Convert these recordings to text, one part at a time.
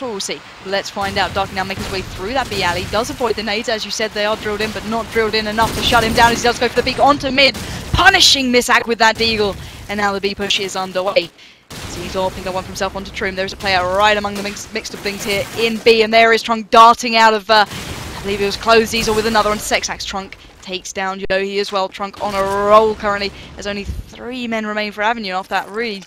That's what we'll see. Let's find out. Darky now making his way through that B alley. Does avoid the nades. As you said, they are drilled in, but not drilled in enough to shut him down as he does go for the peek onto mid. Punishing Misak with that deagle. And now the B push is underway. xfire picking up one for himself onto Troom. There's a player right among the mixed of things here in B. And there is Trunk darting out of, I believe it was closed. xfire with another on xfire. Trunk takes down Yohi as well. Trunk on a roll currently. There's only 3 men remain for Avenue after that really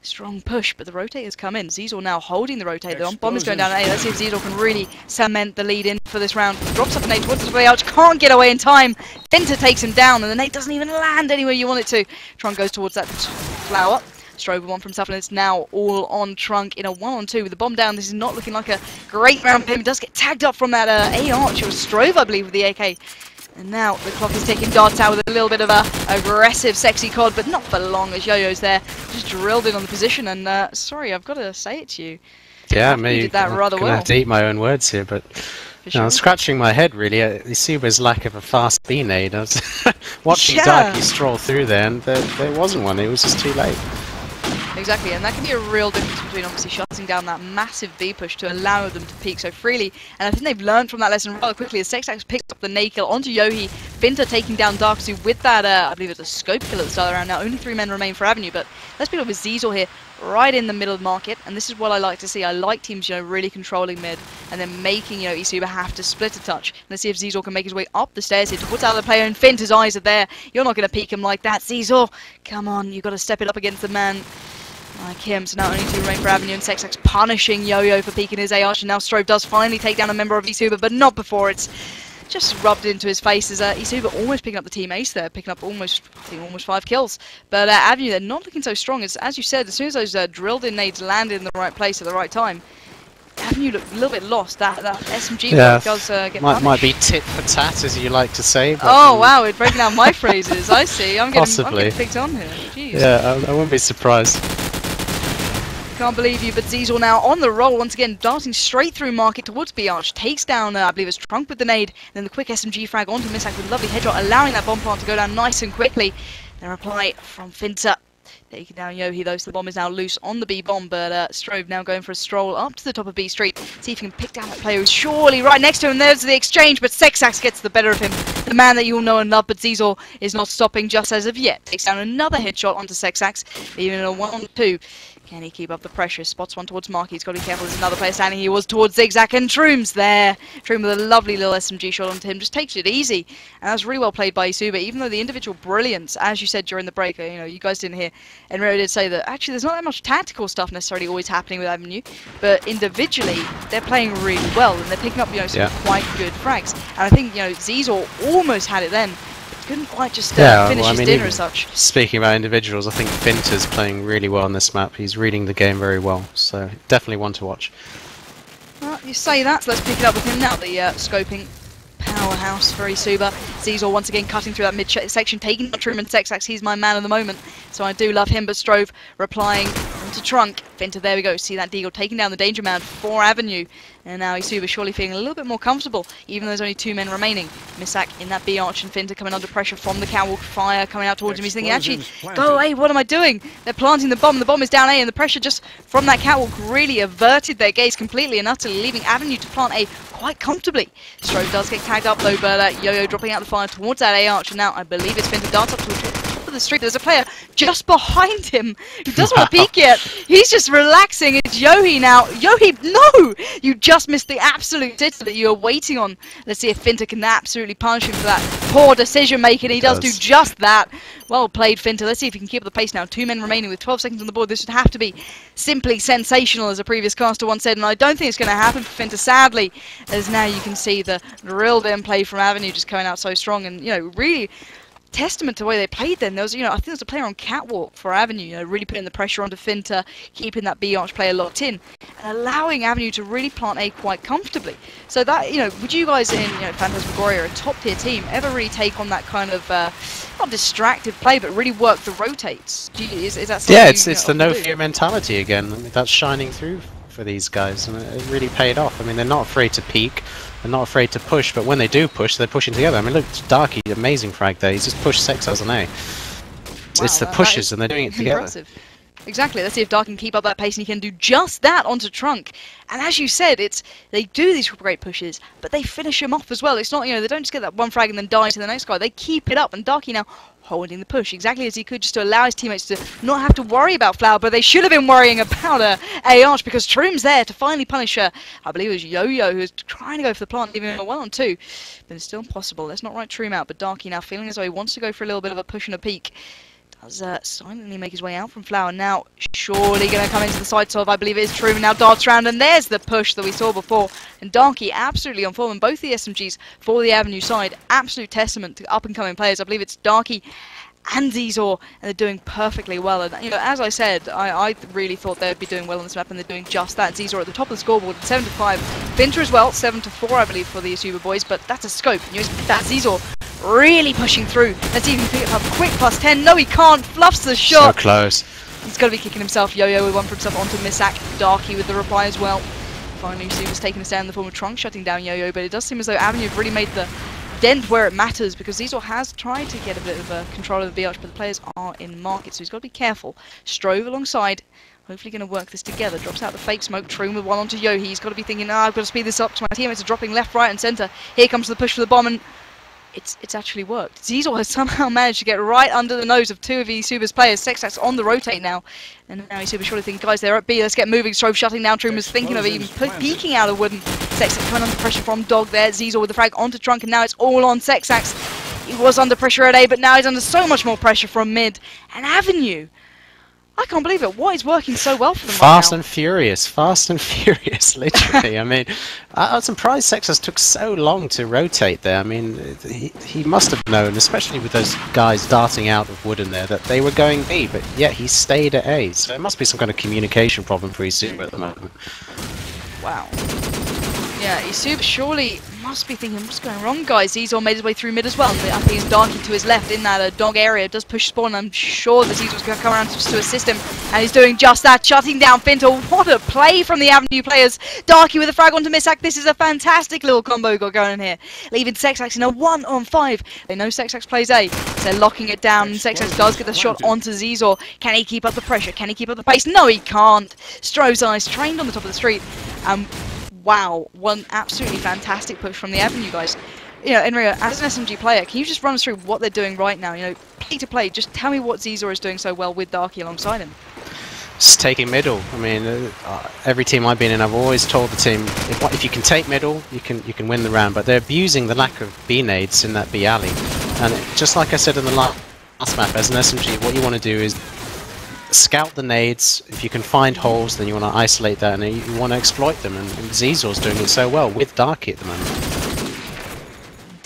strong push, but the rotators come in. xfire now holding the rotator. The bomb is going down at A. Let's see if xfire can really cement the lead in for this round. Drops up a nade towards his way out. Can't get away in time. Finta takes him down, and the nade doesn't even land anywhere you want it to. Trunk goes towards that flower. Strove with one for himself, and it's now all on Trunk in a 1-on-2 with the bomb down. This is not looking like a great round for him. He does get tagged up from that A arch. It was Strove, I believe, with the AK. And now the clock is ticking. Darts out with a little bit of a aggressive, sexy COD, but not for long as Yo-Yo's there. Just drilled in on the position, and sorry, I've got to say it to you. Yeah, you did that rather well. I'm going to have to eat my own words here, but sure. I'm scratching my head really. eSuba's lack of a fast B nade. I was watching Darky stroll through there, and there wasn't one. It was just too late. Exactly, and that can be a real difference between obviously shutting down that massive B push to allow them to peak so freely. And I think they've learned from that lesson rather quickly as xfire picks up the nade kill onto Yohi. Finta taking down Darksu with that, I believe it's a scope kill at the start of the round. Now only 3 men remain for Avenue, but let's pick up with xfire here, right in the middle of the market. And this is what I like to see. I like teams, really controlling mid and then making, eSuba have to split a touch. Let's see if xfire can make his way up the stairs here towards the other player, and Finta's eyes are there. You're not going to peek him like that, xfire. Come on, you've got to step it up against the man like him. So now only 2 remain for Avenue, and xfire punishing Yo-Yo for peeking his AR. And now Strove does finally take down a member of eSuba, but not before it's just rubbed into his face as eSuba almost picking up the team ace there, picking up almost 5 kills. But Avenue, they're not looking so strong. As you said, as soon as those drilled in nades landed in the right place at the right time, Avenue looked a little bit lost. That SMG does get might be tit for tat, as you like to say. But oh wow, it's breaking down my phrases. I see. I'm getting picked on here. Jeez. Yeah, I wouldn't be surprised. Can't believe you, but xfire now on the roll once again, darting straight through market towards B arch, takes down, I believe it's Trunk with the nade, and then the quick SMG frag onto Misak with a lovely headshot, allowing that bomb plant to go down nice and quickly. The reply from Finta. Taking down Yohi though, so the bomb is now loose on the B bomb, but Strove now going for a stroll up to the top of B Street. See if he can pick down that player who's surely right next to him. There's the exchange, but xfire gets the better of him. The man that you all know and love, but xfire is not stopping just as of yet. Takes down another headshot onto xfire, even in a 1-on-2. Can he keep up the pressure? Spots one towards Marky. He's got to be careful. There's another player standing. He was towards xfire, and Troom's there. Troom with a lovely little SMG shot onto him. Just takes it easy. And that's really well played by eSuba. Even though the individual brilliance, as you said during the break, you guys didn't hear, and Enrio did say that actually there's not that much tactical stuff necessarily always happening with Avenue, but individually they're playing really well, and they're picking up, some quite good frags. And I think, xfire almost had it then. Couldn't quite just finish his dinner as such. Speaking about individuals, I think Finta's playing really well on this map. He's reading the game very well, so definitely one to watch. Well, you say that, so let's pick it up with him now. The scoping powerhouse for eSuba. xfire once again cutting through that mid section, taking out Truman xfire. He's my man at the moment, so I do love him, but Strove replying to Trunk. Finta, there we go. See that deagle taking down the danger man for Avenue. And now eSuba surely feeling a little bit more comfortable, even though there's only 2 men remaining. Misak in that B arch, and Finta coming under pressure from the catwalk. Fire coming out towards him. He's thinking, actually, go away, what am I doing? They're planting the bomb. The bomb is down A, and the pressure just from that catwalk really averted their gaze completely and utterly, leaving Avenue to plant A quite comfortably. Strove does get tagged up though, but Yo-Yo dropping out the fire towards that A arch, and now I believe it's Finta darts up to the top of the street. There's a player just behind him who doesn't want to peek yet. He's just relaxing. It's Yohi now. Yohi, no! You just missed the absolute sitter that you were waiting on. Let's see if Finta can absolutely punish him for that poor decision making. He does do just that. Well played, Finta. Let's see if he can keep up the pace now. 2 men remaining with 12 seconds on the board. This would have to be simply sensational, as a previous caster once said, and I don't think it's going to happen for Finta, sadly, as now you can see the drilled in play from Avenue just coming out so strong, and really testament to the way they played then. There was, I think there was a player on catwalk for Avenue, really putting the pressure onto Finta, keeping that B arch player locked in, and allowing Avenue to really plant A quite comfortably. So that, would you guys in, Phantasmagoria, a top tier team, ever really take on that kind of, not distracted play, but really work the rotates? Is that something it's the no fear mentality again. I mean, that's shining through for these guys, and it really paid off. I mean, they're not afraid to peek, they're not afraid to push, but when they do push, they're pushing together. I mean, look, Darky, amazing frag there. He's just pushed xfire on A. It's the pushes, and they're doing it together. Impressive. exactly. Let's see if Dark can keep up that pace, and he can do just that onto Trunk. And as you said, they do these great pushes, but they finish him off as well. It's not, they don't just get that one frag and then die to the next guy. They keep it up, and Darky now holding the push exactly as he could, just to allow his teammates to not have to worry about Flower, but they should have been worrying about AH, because Troom's there to finally punish, I believe it was Yo-Yo, who was trying to go for the plant, leaving him a 1-on-2, but it's still impossible. Let's not write Troom out, but Darky now feeling as though he wants to go for a little bit of a push and a peek. Does silently make his way out from Flower. Now, surely going to come into the sights of, I believe it is Troom, and now darts around, and there's the push that we saw before. And Darky absolutely on form, and both the SMGs for the Avenue side, absolute testament to up-and-coming players. I believe it's Darky and Zizor, and they're doing perfectly well. And as I said, I really thought they'd be doing well on this map, and they're doing just that. Zizor at the top of the scoreboard, 7-5. Finter as well, 7-4, I believe, for the eSuba boys. But that's a scope. That's Zizor really pushing through. Let's see if he can pick up a quick +10. No, he can't. Fluffs the shot. So close. He's got to be kicking himself. Yo-Yo with one for himself onto Misak. Darky with the reply as well. Finally, eSuba's taking a stand in the form of Trunk, shutting down Yo-Yo. But it does seem as though Avenue have really made the dent where it matters, because Zizor has tried to get a bit of control of the B-Arch, but the players are in market, so he's got to be careful. Strove alongside, hopefully going to work this together. Drops out the fake smoke. Troom with one onto Yo. He's got to be thinking, I've got to speed this up, so my teammates are dropping left, right, and centre. Here comes the push for the bomb, and it's actually worked. Zizor has somehow managed to get right under the nose of two of eSuba's players. Sexax on the rotate now. And now eSuba surely thinking, guys, they're at B, let's get moving. Strove shutting down. Troom was thinking of even peeking out of Wooden. Sexax coming under pressure from Dog there. Zizor with the frag onto Trunk, and now it's all on Sexax. He was under pressure at A, but now he's under so much more pressure from mid. And Avenue, I can't believe it. What is working so well for them Fast right and furious, literally. I mean, I'm surprised Sexas took so long to rotate there. I mean, he must have known, especially with those guys darting out of Wooden there, that they were going B, but yet he stayed at A. So it must be some kind of communication problem for eSuba at the moment. Wow. Yeah, eSuba surely must be thinking, what's going wrong, guys? Zizor made his way through mid as well. I think it's Darky to his left in that Dog area. Does push spawn. I'm sure that Zizor's going to come around just to assist him. And he's doing just that, shutting down Finter. What a play from the Avenue players. Darky with a frag onto Misak. This is a fantastic little combo got going in here. Leaving Sexax in a 1-on-5. They know Sexax plays A, so they're locking it down. And Sexax does get the shot onto Zizor. Can he keep up the pressure? Can he keep up the pace? No, he can't. Strove's eyes trained on the top of the street. Wow, one absolutely fantastic push from the Avenue guys. Enrio, as an SMG player, can you just run us through what they're doing right now? Play to play, just tell me what Zizor is doing so well with Darky alongside him. Just taking middle. I mean, every team I've been in, I've always told the team, if you can take middle, you can win the round. But they're abusing the lack of B nades in that B alley. And just like I said in the last map, as an SMG, what you want to do is scout the nades. If you can find holes, then you want to isolate that, and you want to exploit them. And Zizor's doing it so well with Darky at the moment.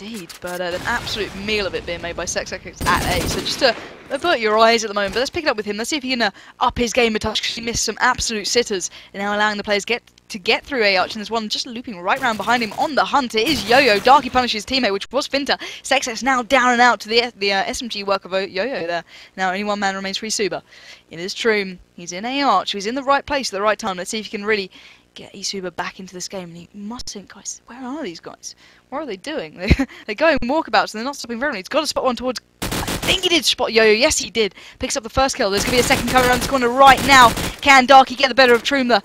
Indeed, but an absolute meal of it being made by Sexax at A. So just to avert your eyes at the moment, but let's pick it up with him. Let's see if he can up his game a touch, because he missed some absolute sitters, and now allowing the players to get through A Arch, and there's one just looping right round behind him on the hunt. It is Yo-Yo. Darky punishes his teammate, which was Finter. Sexax now down and out to the SMG work of Yo-Yo there. Now only one man remains for eSuba. It is Troom. He's in A Arch. He's in the right place at the right time. Let's see if he can really get eSuba back into this game. And he must think, guys, where are these guys? What are they doing? They're going walkabouts and they're not stopping very long. He's got to spot one towards... I think he did spot Yo-Yo. Yes, he did. Picks up the first kill. There's going to be a second coming around this corner right now. Can Darky get the better of Troom, the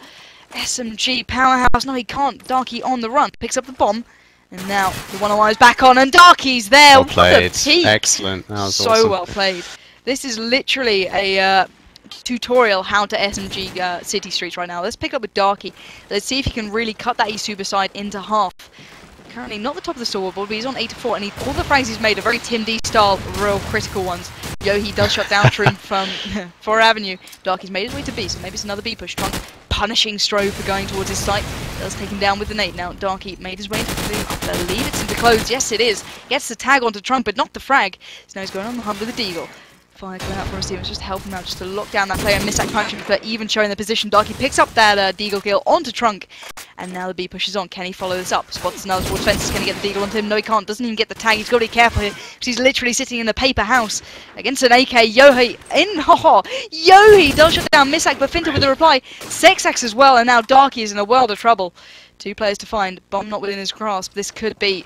SMG powerhouse? No, he can't. Darky on the run. Picks up the bomb. And now the 1-on-1 is back on, and Darky's there. Well played. What a peak. Excellent. That was so awesome. well played. This is literally a tutorial how to SMG city streets right now. Let's pick up with Darky. Let's see if he can really cut that eSuba side into half. Currently not the top of the scoreboard, but he's on 8-4, and all the frags he's made are very Tim D style, real critical ones. Yo, he does shut down Troom from 4 Avenue. Darky's made his way to B, so maybe it's another B push. Trunk punishing Strove for going towards his site. Does take him down with the nade. Now Darky made his way into the I believe it's into clothes. Yes, it is. Gets the tag onto Trunk, but not the frag. So now he's going on the hunt with the Deagle. Fire going out from his team. It's just helping out just to lock down that player and miss that punching for even showing the position. Darky picks up that Deagle kill onto Trunk. And now the B pushes on. Can he follow this up? Spots another towards fences. Can he get the Deagle onto him? No, he can't. Doesn't even get the tag. He's got to be careful here, because he's literally sitting in the paper house against an AK. Yohei in. Yohei does shut down Misak, but Finter with the reply. Sexax as well, and now Darky is in a world of trouble. 2 players to find. Bomb not within his grasp. This could be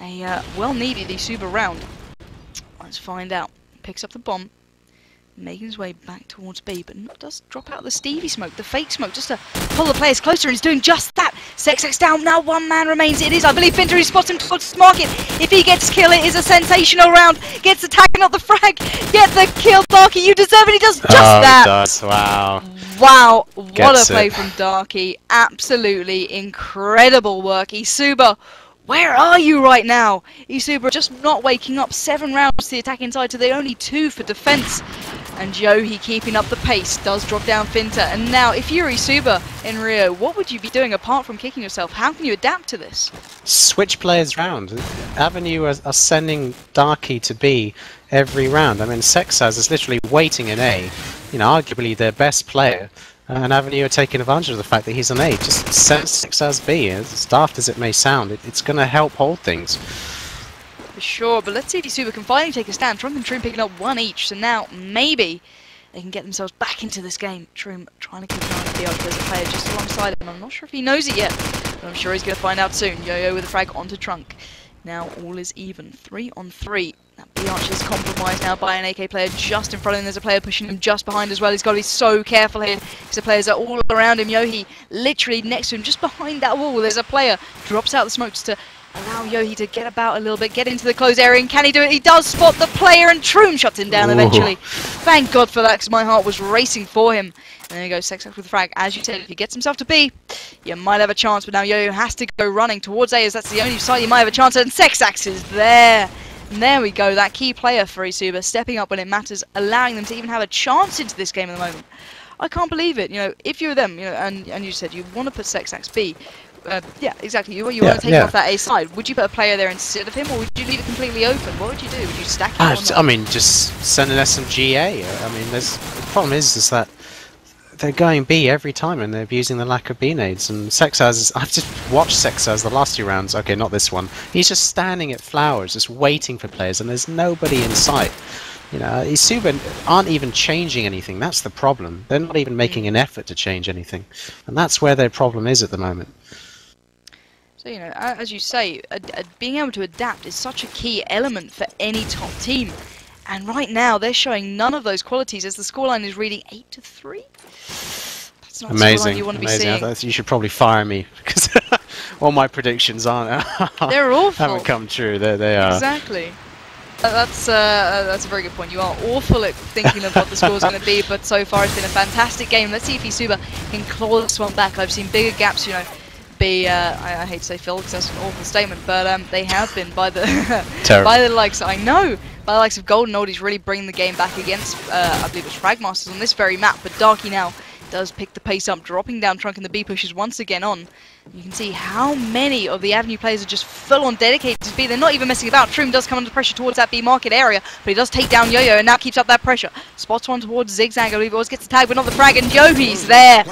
a well-needed eSuba round. Let's find out. Picks up the bomb. making his way back towards B, but does drop out the Stevie smoke, the fake smoke, just to pull the players closer, and he's doing just that. xfire down, now one man remains. It is, I believe, Finter who spots him towards Market. If he gets kill, it is a sensational round. Gets the tag, not the frag. Get the kill, Darky, you deserve it. He does just that. He does, wow. Wow, what Gets a play it. from Darky. Absolutely incredible work. eSuba, where are you right now? eSuba just not waking up. 7 rounds to the attack inside, to the only 2 for defense. And Yohi keeping up the pace, does drop down Finter. And now, if you're eSuba in Rio, what would you be doing apart from kicking yourself? How can you adapt to this? Switch players round. Avenue are sending Darky to B every round. I mean, xfire is literally waiting in A. You know, arguably their best player. And Avenue are taking advantage of the fact that he's an A. Just send xfire B. As daft as it may sound, it's going to help hold things. For sure, but let's see if eSuba can finally take a stand. Trunk and Troom picking up 1 each, so now maybe they can get themselves back into this game. Troom trying to keep an eye on the arch. There's a player just alongside him. I'm not sure if he knows it yet, but I'm sure he's going to find out soon. Yo-Yo with a frag onto Trunk. Now all is even. 3 on 3. That B-Arch is compromised now by an AK player just in front of him. There's a player pushing him just behind as well. He's got to be so careful here because the players are all around him. Yohi literally next to him, just behind that wall. There's a player, drops out the smokes to allow Yohi to get about a little bit, get into the closed area, and can he do it? He does spot the player, and Troom shuts him down eventually. Thank God for that, because my heart was racing for him. And there you go, xfire with the frag. As you said, if he gets himself to B, you might have a chance, but now Yo-Yo has to go running towards A, as that's the only site you might have a chance at, and xfire is there. And there we go, that key player for eSuba, stepping up when it matters, allowing them to even have a chance into this game at the moment. I can't believe it, you know, if you're them, you know, and you said you want to put xfire B, yeah, exactly. You want to take off that A side. Would you put a player there instead of him, or would you leave it completely open? What would you do? Would you stack it? I mean, just send an SMGA. I mean, the problem is that they're going B every time, and they're abusing the lack of B nades. And xfire, I've just watched xfire the last 2 rounds. Okay, not this one. He's just standing at flowers, just waiting for players, and there's nobody in sight. You know, eSuba aren't even changing anything. That's the problem. They're not even making an effort to change anything, and that's where their problem is at the moment. So, you know, as you say, being able to adapt is such a key element for any top team. And right now, they're showing none of those qualities as the scoreline is reading 8-3. That's not the scoreline you want to be seeing. You should probably fire me, because all my predictions aren't. They're awful. Haven't come true. They are. Exactly. That's a very good point. You are awful at thinking of what the score's going to be, but so far it's been a fantastic game. Let's see if eSuba can claw this one back. I've seen bigger gaps, you know, I hate to say Phil because that's an awful statement, but they have been by the by the likes, I know, by the likes of Golden Oldies really bringing the game back against, I believe it was Fragmasters on this very map, but Darky now does pick the pace up, dropping down Trunk, and the B pushes once again on. You can see how many of the Avenue players are just full on dedicated to B. They're not even messing about. Troom does come under pressure towards that B market area, but he does take down Yo-Yo and now keeps up that pressure. Spots one towards Zigzag, I believe it was, gets the tag, but not the frag, and Yohi's there.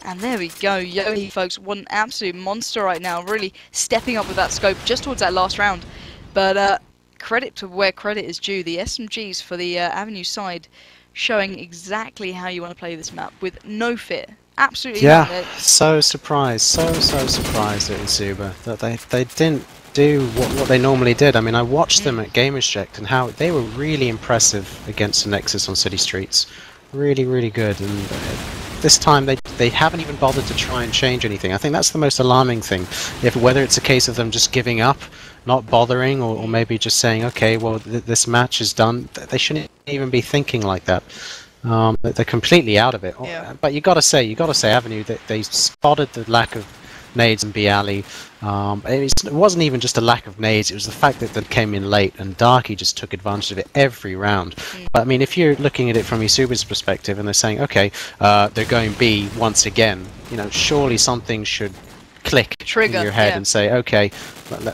And there we go, Yohi, folks, what an absolute monster right now, really stepping up with that scope just towards that last round. But credit to where credit is due. The SMGs for the Avenue side showing exactly how you want to play this map with no fear. Absolutely. Yeah, so surprised, so surprised at eSuba that they didn't do what they normally did. I mean, I watched them at Gamersject and how they were really impressive against the Nexus on city streets. Really good. And this time they haven't even bothered to try and change anything. I think that's the most alarming thing. Whether it's a case of them just giving up, not bothering, or maybe just saying, okay, well, this match is done. They shouldn't even be thinking like that. They're completely out of it. Yeah. But you got to say, Avenue, that they spotted the lack of nades in B alley. It wasn't even just a lack of nades; it was the fact that they came in late, and Darky just took advantage of it every round. But I mean, if you're looking at it from eSuba's perspective, and they're saying, okay, they're going B once again, you know, surely something should click in your head and say, okay,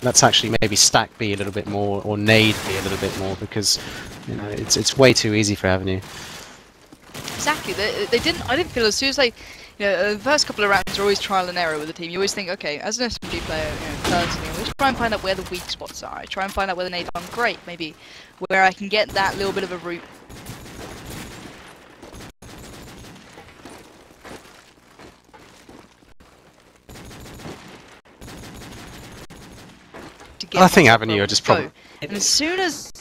let's actually maybe stack B a little bit more, or nade B a little bit more, because you know it's way too easy for Avenue. Exactly. They didn't. I didn't feel as soon as they, you know, the first couple of rounds are always trial and error with the team. You always think, okay, as an SMG player, you know, personally, I always try and find out where the weak spots are. I try and find out where the nades are great, maybe where I can get that little bit of a route. I think Avenue are just probably. And as soon as,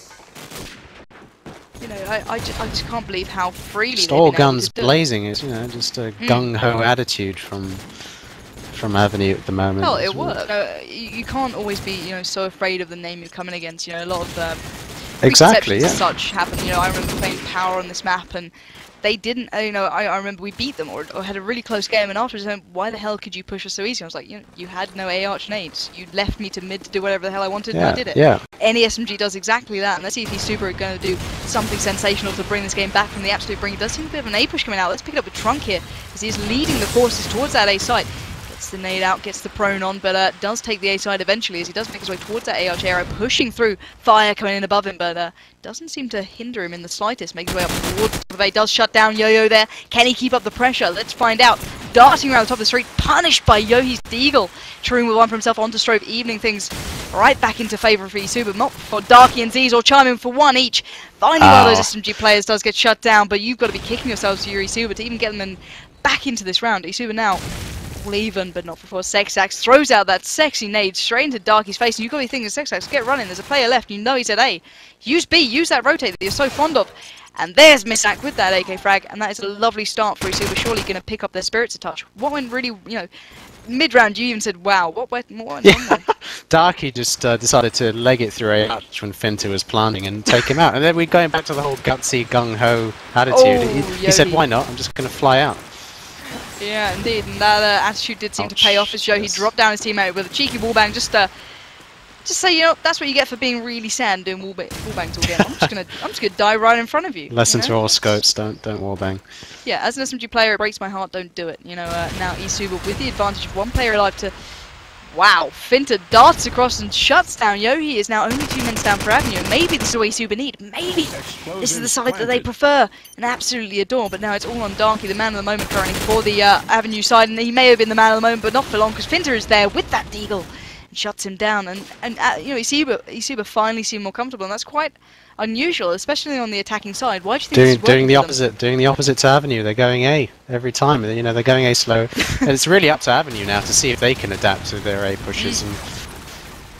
you know, I just can't believe how freely Just they've all been able guns to do it. blazing. It's, you know, just a gung-ho attitude from Avenue at the moment. Well, It's it worked. You can't always be, you know, so afraid of the name you're coming against. You know, a lot of Exactly, preconceptions yeah. as such happen. You know, I remember playing Power on this map, and they didn't. You know, I remember we beat them or had a really close game, and afterwards, they went, why the hell could you push us so easy? I was like, you know, you had no A-arch nades. You left me to mid to do whatever the hell I wanted, and I did it. Yeah. Any SMG does exactly that, and let's see if eSuba are going to do something sensational to bring this game back from the absolute brink. It does seem a bit of an A push coming out. Let's pick it up with Trunk here, as he's leading the forces towards that A site. Gets the nade out, gets the prone on, but does take the A side eventually as he does make his way towards that A-arch arrow, pushing through, fire coming in above him, but doesn't seem to hinder him in the slightest. Makes his way up towards the top of A, does shut down Yo-Yo there. Can he keep up the pressure? Let's find out. Darting around the top of the street, punished by Yohi's Deagle. Troom with one for himself onto Strobe, evening things right back into favour for eSuba. Not for Darky and Z's, or chime in for one each. Finally, one of those SMG players does get shut down, but you've got to be kicking yourselves to your eSuba to even get them back into this round. eSuba now all even, but not before xfire throws out that sexy nade straight into Darky's face, and you've got to be thinking, xfire, get running, there's a player left, you know he's at A. Use B, use that rotate that you're so fond of. And there's Misak with that AK frag, and that is a lovely start for eSuba, surely going to pick up their spirits a touch. What went really, you know, mid-round you even said, wow, what went on there? Darky just decided to leg it through a hatch when Finta was planting and take him out. And then we're going back to the whole gutsy, gung-ho attitude. He said, why not? I'm just going to fly out. Yeah, indeed, and that attitude did seem to pay off as He dropped down his teammate with a cheeky wallbang, just say, you know, that's what you get for being really sad and doing wallbangs all game. I'm just gonna die right in front of you. Lesson you to know? all scopes, don't wallbang. Yeah, as an SMG player, it breaks my heart, don't do it. You know, now eSuba with the advantage of one player alive to... Wow, Finta darts across and shuts down Yohi. Is now only 2 minutes down for Avenue, and maybe this is what eSuba need. Maybe this is the side that they prefer and absolutely adore, but now it's all on Darky, the man of the moment currently for the Avenue side, and he may have been the man of the moment, but not for long, because Finta is there with that Deagle and shuts him down, and you know, eSuba finally seem more comfortable, and that's quite unusual, especially on the attacking side. Why do you think doing the opposite to Avenue? They're going A every time. You know, they're going A slow, and it's really up to Avenue now to see if they can adapt to their A pushes. And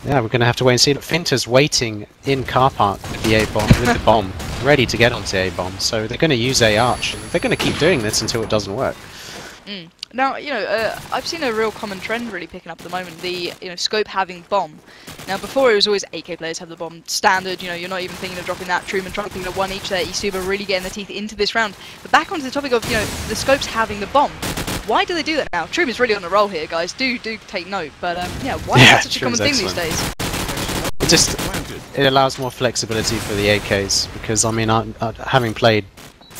yeah, we're going to have to wait and see. Look, Finta's waiting in car park with the A bomb, with the bomb, ready to get onto A bomb. So they're going to use A arch. They're going to keep doing this until it doesn't work. Now, you know, I've seen a real common trend really picking up at the moment, the, you know, scope having bomb. Now, before it was always AK players have the bomb standard, you know, you're not even thinking of dropping that. Truman trying to pick up one each there, eSuba really getting their teeth into this round. But back onto the topic of, you know, the scopes having the bomb. Why do they do that now? Truman's really on the roll here, guys. Do take note. But, yeah, why is that such a common thing these days? It allows more flexibility for the AKs, because, I mean, having played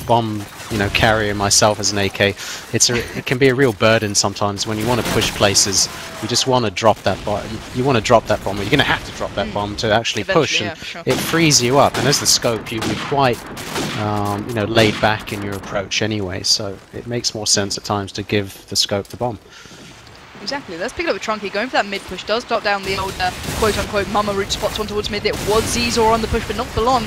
bomb, you know, carrier myself as an AK, it can be a real burden sometimes when you want to push places. You just want to drop that bomb. You want to drop that bomb. You're going to have to drop that bomb to actually push, and sure. it frees you up. And as the scope, you're quite, you know, laid back in your approach anyway. So it makes more sense at times to give the scope the bomb. Exactly. Let's pick it up with Trunky. Going for that mid push. Does drop down the old quote-unquote mama route spots one towards mid. It was Zizor on the push, but not for long.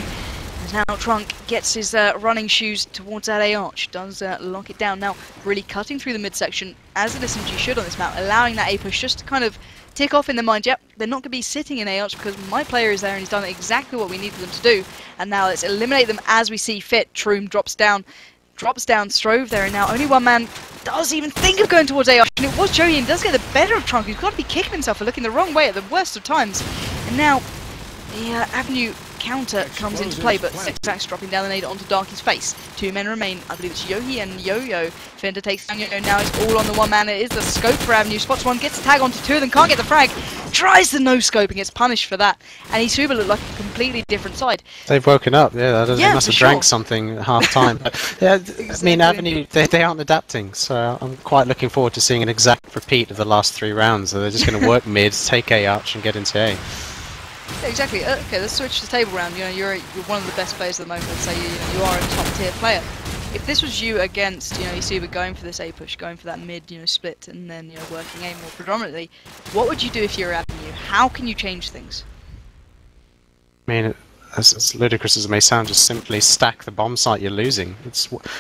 As now Trunk gets his running shoes towards that A-arch. Does lock it down. Now really cutting through the midsection, as an SMG should on this map, allowing that A-push just to kind of tick off in their mind. Yep, they're not going to be sitting in A-arch because my player is there and he's done exactly what we needed them to do. And now let's eliminate them as we see fit. Troom drops down Strove there, and now only one man does even think of going towards A-arch, and it was Joey, and does get the better of Trunk. He's got to be kicking himself for looking the wrong way at the worst of times. And now the Avenue counter comes into play, but xfire dropping down the nade onto Darky's face. 2 men remain. I believe it's Yohi and Yo-Yo. Finta takes down Yo-Yo. Now it's all on the one man. It is the scope for Avenue. Spots one, gets the tag onto 2 of them, can't get the frag. Tries the no-scope and gets punished for that. And eSuba looked like a completely different side. They've woken up, yeah. They must have drank something at half time. Yeah, exactly. I mean, Avenue, they aren't adapting, so I'm quite looking forward to seeing an exact repeat of the last 3 rounds. So they're just going to work mid, take A arch, and get into A. Yeah, exactly. Okay, let's switch to table round. You know, you're one of the best players at the moment. Let's say you are a top tier player. If this was you against, you know, eSuba going for this A push, going for that mid, you know, split, and then, you know, working A more predominantly, what would you do if you're Avenue? How can you change things? I mean, as ludicrous as it may sound, just simply stack the bomb site you're losing.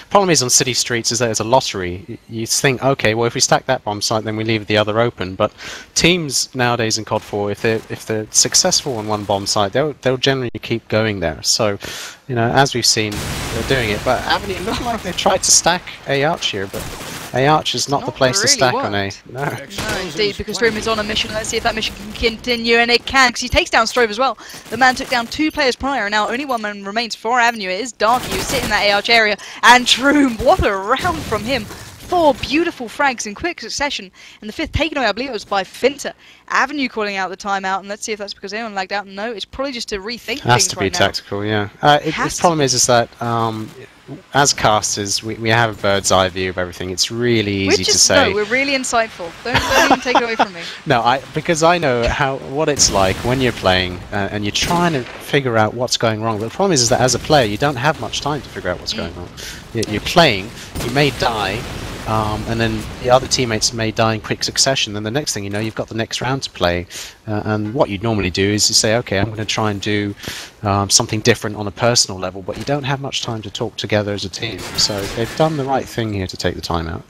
Problem is on city streets is that it's a lottery. You think, okay, well if we stack that bomb site, then we leave the other open. But teams nowadays in CoD4, if they're successful on one bomb site, they'll generally keep going there. So, you know, as we've seen, they're doing it. But Avenue look like they tried to stack A Arch here, but A Arch is not the place to stack on A. No. No, indeed, because Room is on a mission. Let's see if that mission can continue, and it can, because he takes down Strove as well. The man took down 2 players prior, and now only 1 man remains for Avenue. It is Darky who's sitting in that ARch area, and Troom, what a round from him. 4 beautiful frags in quick succession, and the 5th taken away, I believe it was by Finter. Avenue calling out the timeout, and let's see if that's because anyone lagged out. No, it's probably just to rethink things right now. Has to be tactical, yeah. The problem is that as casters, we have a bird's eye view of everything. It's really easy to say. No, we're really insightful. Don't even take it away from me. No, because I know what it's like when you're playing and you're trying to figure out what's going wrong. But the problem is that as a player, you don't have much time to figure out what's going on. You're playing, you may die, and then the other teammates may die in quick succession. Then the next thing you know, you've got the next round to play. And what you'd normally do is you say, okay, I'm going to try and do something different on a personal level, but you don't have much time to talk together as a team. So they've done the right thing here to take the time out.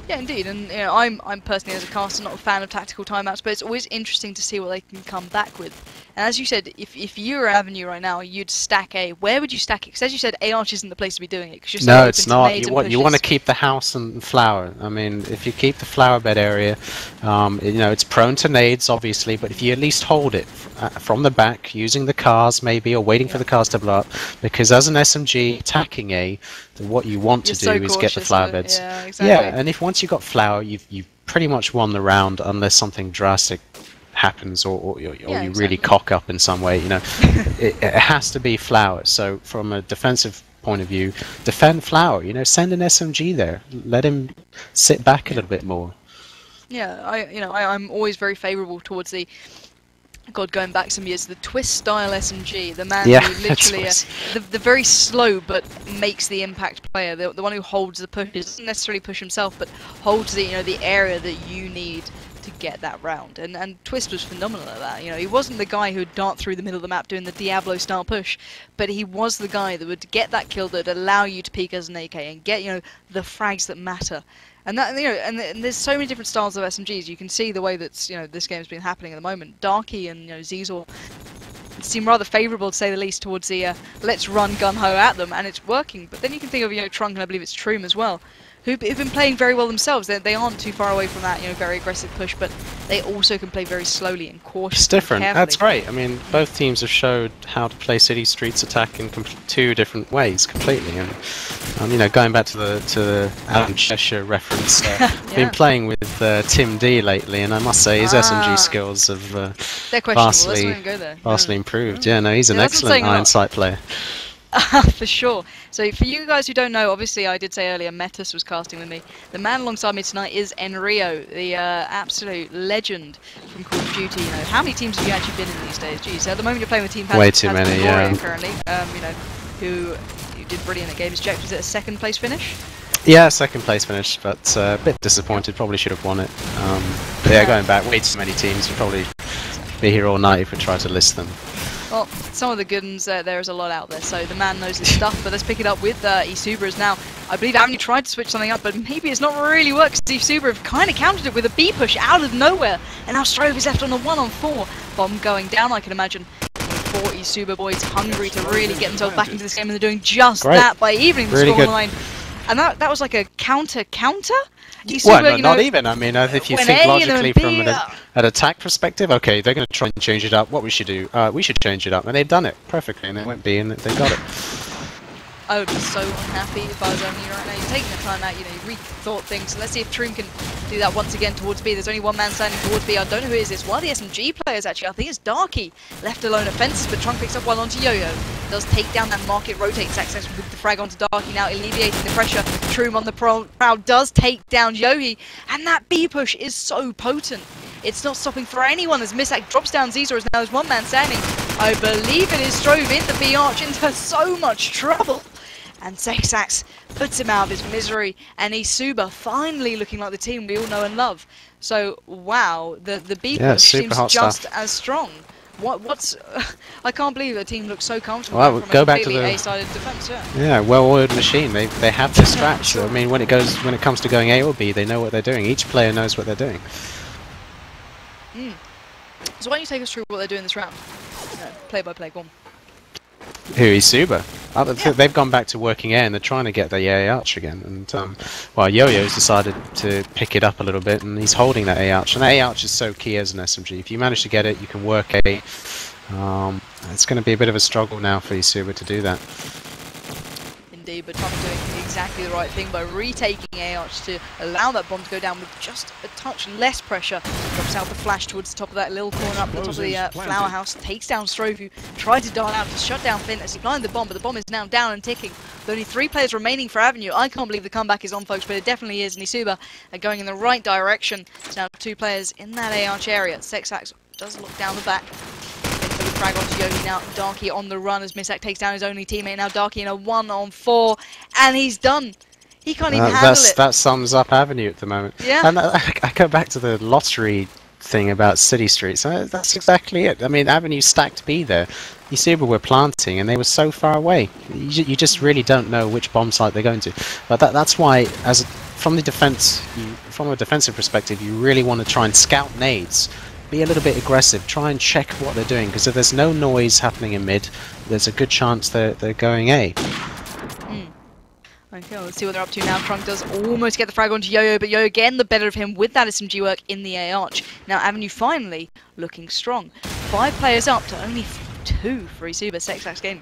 Yeah, indeed, and you know, I'm personally as a caster not a fan of tactical timeouts, but it's always interesting to see what they can come back with. And as you said, if you were Avenue right now, you'd stack A. Where would you stack it? Because as you said, A Arch isn't the place to be doing it. Cause you're so no, it's not. You want to keep the house and flower. I mean, if you keep the flower bed area, you know, it's prone to nades, obviously, but if you at least hold it from the back, using the cars maybe, or waiting for the cars to blow up, because as an SMG attacking A, what you want to do is get the flower beds. Yeah, exactly. Yeah, and once you've got flower, you've pretty much won the round, unless something drastic happens or you really cock up in some way. You know, it has to be flower. So from a defensive point of view, defend flower. You know, send an SMG there. Let him sit back a little bit more. Yeah, I'm always very favourable towards the. God, going back some years, the twist style SMG, the man who literally, the very slow but makes the impact player, the one who holds the push, doesn't necessarily push himself, but holds the the area that you need to get that round. And Twist was phenomenal at that. You know, he wasn't the guy who would dart through the middle of the map doing the Diablo style push, but he was the guy that would get that kill that would allow you to peek as an AK and get the frags that matter. And that and there's so many different styles of SMGs. You can see the way that this game's been happening at the moment. Darky and Zizor seem rather favourable, to say the least, towards the let's run gun ho at them, and it's working. But then you can think of Trunk, and I believe it's Troom as well, who've been playing very well themselves. They aren't too far away from that very aggressive push, but they also can play very slowly and cautiously. It's different. And carefully. That's great. I mean, both teams have showed how to play city streets attack in 2 different ways completely. And going back to the Alan Cheshire reference, been playing with Tim D lately, and I must say his SMG skills have vastly improved. Yeah, no, he's an excellent iron sight player. For sure. So for you guys who don't know, obviously I did say earlier Metis was casting with me. The man alongside me tonight is Enrio, the absolute legend from Call of Duty. How many teams have you actually been in these days? Geez, at the moment you're playing with Team Way too many, yeah. Currently, who did brilliant at Games Eject. Was it a 2nd place finish? Yeah, 2nd place finish, but a bit disappointed. Probably should have won it. But yeah, going back, way too many teams. We'd probably be here all night if we tried to list them. Well, some of the good ones, there is a lot out there, so the man knows his stuff, but let's pick it up with eSuba now. I believe Avenue tried to switch something up, but maybe it's not really worked, because eSuba have kind of countered it with a B push out of nowhere, and now Strove is left on a 1-on-4. Bomb going down, I can imagine. 4 eSuba boys hungry to really get themselves back into this game, and they're doing just that by evening the scoreline. And that was like a counter? Well, no, not even. I mean, if you think logically from an attack perspective, okay, they're going to try and change it up. What we should do, we should change it up. And they've done it perfectly, and it went B, and they got it. I would be so unhappy if I was only right now. You're taking the time out, you rethought things. So let's see if Troom can do that once again towards B. There's only 1 man standing towards B. I don't know who it is. It's one of the SMG players, actually. I think it's Darky. Left alone at fences, but Trunk picks up one onto Yo-Yo. Does take down that market, rotates access with the frag onto Darky now, alleviating the pressure. Troom on the prowl does take down Yohi, and that B push is so potent. It's not stopping for anyone as Misak drops down Zizor as now there's 1 man standing. I believe it is Strove in the B arch into so much trouble. And Sexax puts him out of his misery, and eSuba finally looking like the team we all know and love. So, wow, the B push seems just as strong. What's I can't believe the team looks so comfortable Well, from go a back to completely the A-sided defense. Yeah. yeah, well-oiled machine. They have the strats. Sure. I mean, when it comes to going A or B, they know what they're doing. Each player knows what they're doing. So why don't you take us through what they're doing this round? Play by play, go on. Who is Suba? Yeah. They've gone back to working A and they're trying to get the A arch again. And well, Yo-Yo's decided to pick it up a little bit, and he's holding that A arch. And that A arch is so key as an SMG. If you manage to get it, you can work A. It's going to be a bit of a struggle now for eSuba to do that. Indeed, but Tommy doing exactly the right thing by retaking A arch to allow that bomb to go down with just a touch less pressure. Drops out the flash towards the top of that little corner up the top of the flower house, takes down Strove, who tried to dial out to shut down Finn as he planted the bomb, but the bomb is now down and ticking. With only 3 players remaining for Avenue. I can't believe the comeback is on, folks, but it definitely is, and eSuba are going in the right direction. It's now 2 players in that A arch area. xfire does look down the back. Frag onto Yogi now. Darky on the run as Misak takes down his only teammate. Now Darky in a 1-on-4, and he's done. He can't even handle it. That sums up Avenue at the moment. Yeah. And I go back to the lottery thing about City Streets. That's exactly it. I mean, Avenue stacked B there. eSuba were planting, and they were so far away. You just really don't know which bomb site they're going to. But that's why, from a defensive perspective, you really want to try and scout nades. Be a little bit aggressive, try and check what they're doing, because if there's no noise happening in mid, there's a good chance they're going A. Okay, let's see what they're up to now. Trunk does almost get the frag onto Yo-Yo, but Yo-Yo getting the better of him with that SMG work in the A arch. Now Avenue finally looking strong. 5 players up to only 2 for eSuba. xfire game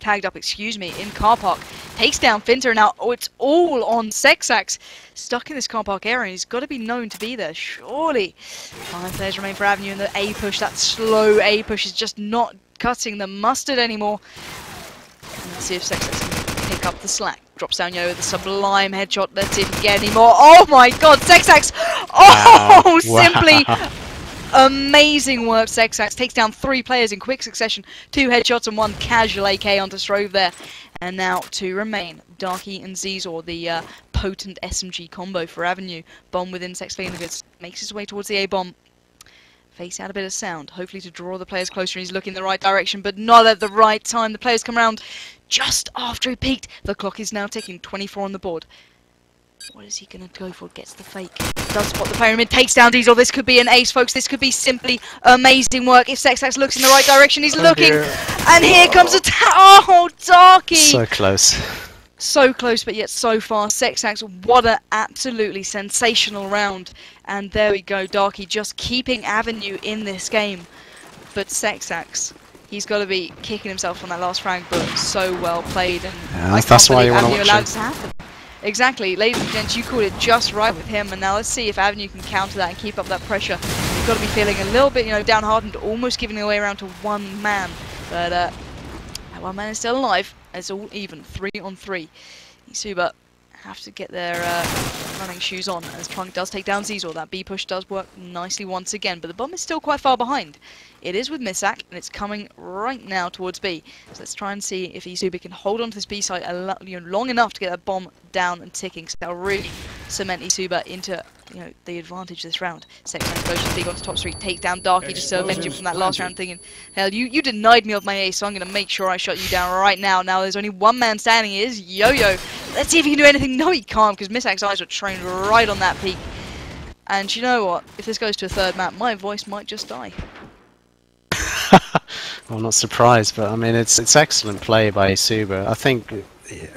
tagged up, excuse me, in car park. Takes down Finter, and now it's all on xfire. Stuck in this car park area, he's got to be known to be there, surely. 5 players remain for Avenue in the A push. That slow A push is just not cutting the mustard anymore. And let's see if xfire can pick up the slack. Drops down Yo with a sublime headshot. Let's see if he can get any more. Oh my god, xfire! Oh, wow. Simply amazing work, xfire. Takes down 3 players in quick succession. 2 headshots and 1 casual AK onto Strove there. And now 2 remain. Darky and Zizor, the potent SMG combo for Avenue. Bomb within xfire makes his way towards the A-bomb. Face out a bit of sound, hopefully to draw the players closer. He's looking in the right direction, but not at the right time. The players come around just after he peaked. The clock is now ticking, 24 on the board. What is he going to go for? Gets the fake. Does spot the pyramid, takes down Diesel. This could be an ace, folks. This could be simply amazing work. If xfire looks in the right direction, he's looking. And here comes a oh, Darky! So close. So close, but yet so far. xfire, what an absolutely sensational round. And there we go, Darky just keeping Avenue in this game. But xfire, he's got to be kicking himself on that last frag, but so well played. And yeah, that's why you want to watch allowed it to happen. Exactly, ladies and gents, you called it just right with him, and now let's see if Avenue can counter that and keep up that pressure. You've got to be feeling a little bit, downhearted, almost giving away around to 1 man. But that 1 man is still alive. It's all even, 3 on 3. eSuba have to get their running shoes on as Trunk does take down Zizor. That B push does work nicely once again, but the bomb is still quite far behind. It is with Misak, and it's coming right now towards B. So let's try and see if eSuba can hold on to this B site long enough to get that bomb down and ticking. So that'll really cement eSuba into the advantage this round. Second explosion, big onto top street, take down Darky just to avenge him from that last round, thinking, hell, you denied me of my ace, so I'm going to make sure I shut you down right now. Now there's only 1 man standing, it is Yo-Yo. Let's see if he can do anything. No, he can't, because Misak's eyes were trained right on that peak. And you know what? If this goes to a 3rd map, my voice might just die. Well, not surprised, but I mean, it's excellent play by eSuba. I think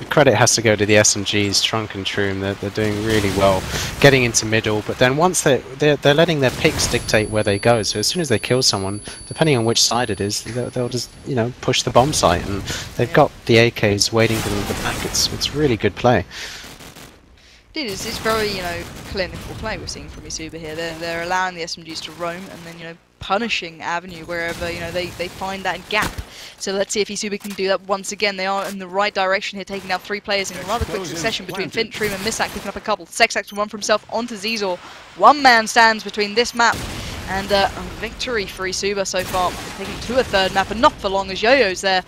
credit has to go to the SMGs, Trunk and Troom. They're doing really well, getting into middle. But then once they're letting their picks dictate where they go. So as soon as they kill someone, depending on which side it is, they'll just push the bomb site, and they've got the AKs waiting for them at the back. It's really good play. Dude, it's very clinical play we're seeing from eSuba here. They're allowing the SMGs to roam, and then punishing Avenue wherever they find that gap. So let's see if eSuba can do that once again. They are in the right direction here, taking out 3 players in a rather quick succession between Fint, Troom and Misak, picking up a couple. xfire will run for himself onto Zizor. 1 man stands between this map and a victory for eSuba so far. Taking to a 3rd map, and not for long as Yo-Yo's there.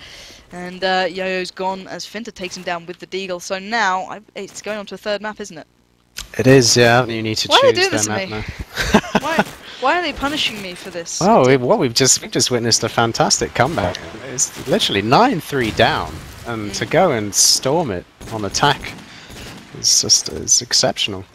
And Yo-Yo's gone as Finter takes him down with the Deagle. So now it's going on to a 3rd map, isn't it? It is, yeah. You need to Why choose do they do this their to map me? now. Why are they punishing me for this? Oh, we've just witnessed a fantastic comeback. It's literally 9-3 down, and to go and storm it on attack it's exceptional.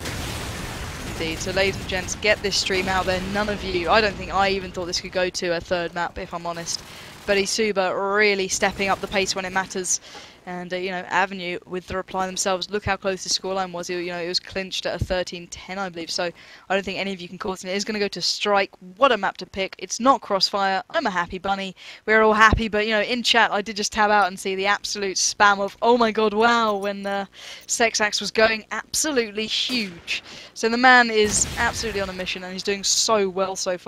Indeed. So ladies and gents, get this stream out there. None of you, I don't think I even thought this could go to a third map, if I'm honest. But eSuba really stepping up the pace when it matters. And, you know, Avenue with the reply themselves. Look how close the scoreline was. You know, it was clinched at a 13-10, I believe. So I don't think any of you can call it. It is going to go to Strike. What a map to pick. It's not Crossfire. I'm a happy bunny. We're all happy. But, you know, in chat, I did just tab out and see the absolute spam of, oh my god, wow, when Sexax was going absolutely huge. So the man is absolutely on a mission, and he's doing so well so far.